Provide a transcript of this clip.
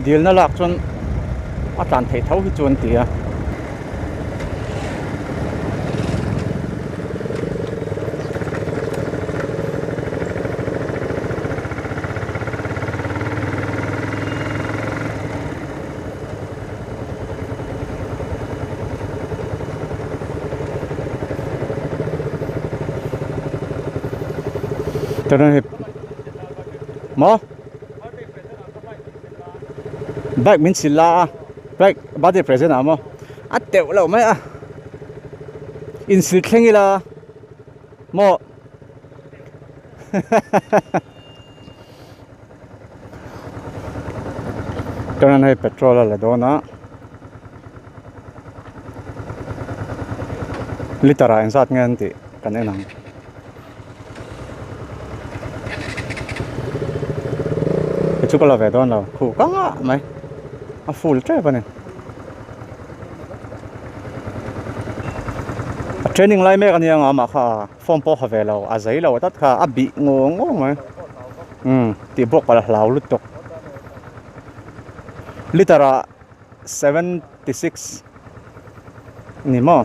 deal na lak chuan a tlan thei tho hi chuan tia Tara hip mo bike min sila bike body present amo at teu lo mai a in sil thlengila mo tara hai petrol la dona litera en sat ngan ti kan enang chukala ve don lo khu kanga mai a full trip ani a training lai me kan yang ama kha form po have lo a zai lo tat kha a bi ngo mai ti bok pala hlau lut tok litera 76 ni mo